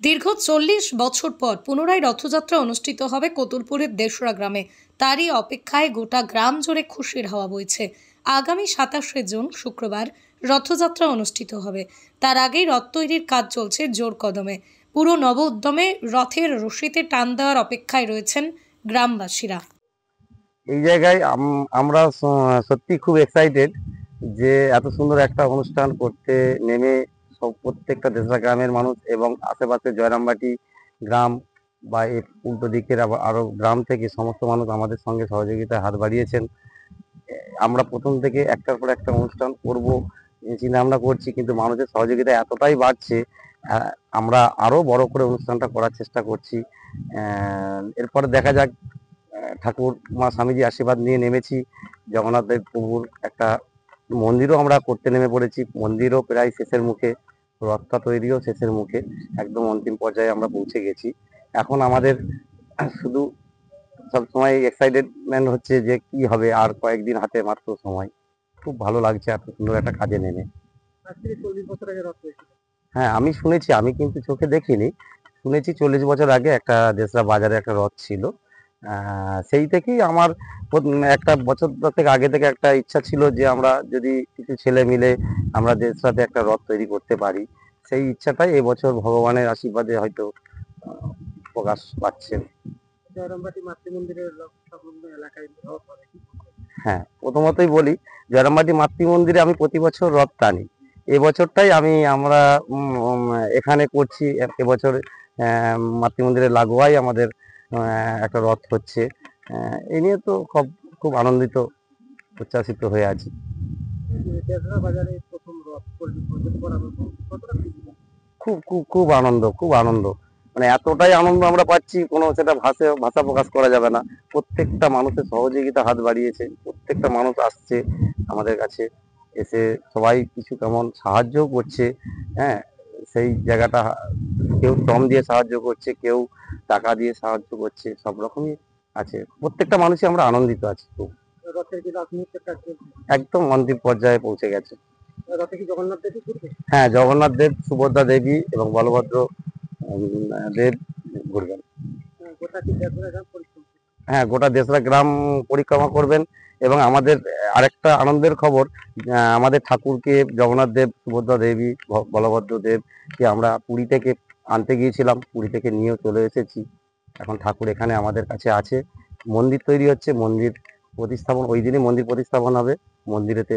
দীর্ঘ ৪০ বছর পর পুনরায় রথযাত্রা অনুষ্ঠিত হবে কতুলপুরের দেশরা গ্রামে। তারই অপেক্ষায় গোটা গ্রাম জুড়ে খুশির হাওয়া বইছে। আগামী ২৭শে জুন শুক্রবার রথযাত্রা অনুষ্ঠিত হবে। তার আগেই রথ তৈরির কাজ চলছে জোর কদমে। পুরো নব উদ্যমে রথের রশিতে টান দেওয়ার অপেক্ষায় রয়েছেন গ্রামবাসীরা। এই জায়গায় আমরা সত্যি খুব এক্সাইটেড যে এত সুন্দর একটা অনুষ্ঠান করতে নেমে প্রত্যেকটা দেশরা গ্রামের মানুষ এবং আশেপাশে জয়রামবাটি গ্রাম বা এই উল্টো দিকের আরো গ্রাম থেকে সমস্ত মানুষ আমাদের সঙ্গে সহযোগিতায় হাত বাড়িয়েছেন। আমরা প্রথম থেকে একটার পর একটা অনুষ্ঠান করব চিন্তা ভাবনা করছি, কিন্তু মানুষের সহযোগিতা এতটাই বাড়ছে, আমরা আরো বড় করে অনুষ্ঠানটা করার চেষ্টা করছি। এরপরে দেখা যাক। ঠাকুর মা স্বামীজি আশীর্বাদ নিয়ে নেমেছি। জগন্নাথ দেব প্রভুর একটা মন্দিরও আমরা করতে নেমে পড়েছি। মন্দিরও প্রায় শেষের মুখে, রথটা তৈরিও শেষের মুখে, একদম অন্তিম পর্যায়ে আমরা পৌঁছে গেছি। এখন আমাদের শুধু সবসময় এক্সাইটেডমেন্ট হচ্ছে যে কি হবে, আর কয়েকদিন হাতে মাত্র সময়। খুব ভালো লাগছে এত সুন্দর একটা কাজে নেমে। হ্যাঁ, আমি শুনেছি, আমি কিন্তু চোখে দেখিনি, শুনেছি ৪০ বছর আগে একটা দেশরা বাজারে একটা রথ ছিল। সেই থেকেই আমার একটা বছর থেকে আগে থেকে একটা ইচ্ছা ছিল যে আমরা যদি কিছু ছেলে মিলে আমরা দেশরাতে একটা রথ তৈরি করতে পারি। সেই ইচ্ছাটাই এবছর ভগবানের আশীর্বাদে হয়তো প্রকাশ পাচ্ছে। হ্যাঁ, প্রথমতই বলি, জয়রামবাটি মাতৃমন্দিরে আমি প্রতি বছর রথ টানি। এবছরটাই আমরা এখানে করছি। এবছর মাতৃমন্দিরের লাগোয়াই আমাদের একটা রথ হচ্ছে। এই নিয়ে তো খুব আনন্দিত, উচ্ছ্বাসিত হয়ে আছি। খুব খুব খুব আনন্দ, খুব আনন্দ, মানে এতটাই আনন্দ আমরা পাচ্ছি, কোনো সেটা ভাষা প্রকাশ করা যাবে না। প্রত্যেকটা মানুষের সহযোগিতা হাত বাড়িয়েছে, প্রত্যেকটা মানুষ আসছে আমাদের কাছে, এসে সবাই কিছু কেমন সাহায্যও করছে। হ্যাঁ, সেই জায়গাটা কেউ শ্রম দিয়ে সাহায্য করছে, কেউ টাকা দিয়ে সাহায্য করছে, সব রকমই আছে। প্রত্যেকটা মানুষই আমরা আনন্দিত আছি খুব। একদম অন্তিম পর্যায়ে পৌঁছে গেছে। হ্যাঁ, জগন্নাথ দেব, সুভদ্রা দেবী এবং বলভদ্র দেব ঘুরবেন। হ্যাঁ, গোটা দেশরা গ্রাম পরিক্রমা করবেন। এবং আমাদের আরেকটা আনন্দের খবর, আমাদের ঠাকুরকে জগন্নাথ দেব, সুভদ্রা দেবী, বলভদ্র দেবকে আমরা পুরী থেকে আনতে গিয়েছিলাম, পুরী থেকে নিয়েও চলে এসেছি। এখন ঠাকুর এখানে আমাদের কাছে আছে। মন্দির তৈরি হচ্ছে, মন্দির প্রতিস্থাপন ওই দিনই মন্দির প্রতিস্থাপন হবে। মন্দিরেতে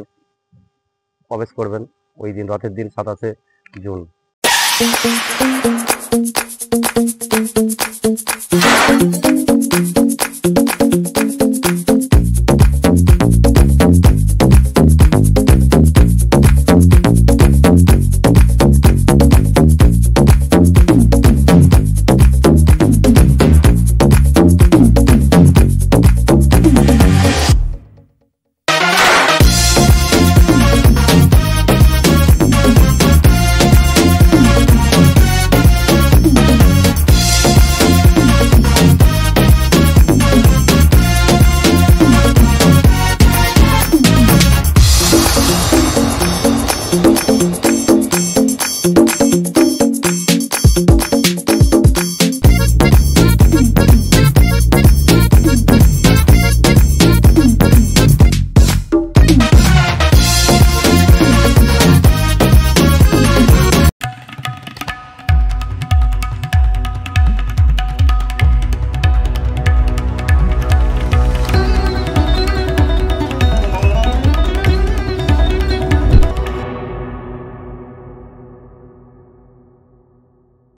প্রবেশ করবেন ওই দিন, রথের দিন ২৭শে জুন।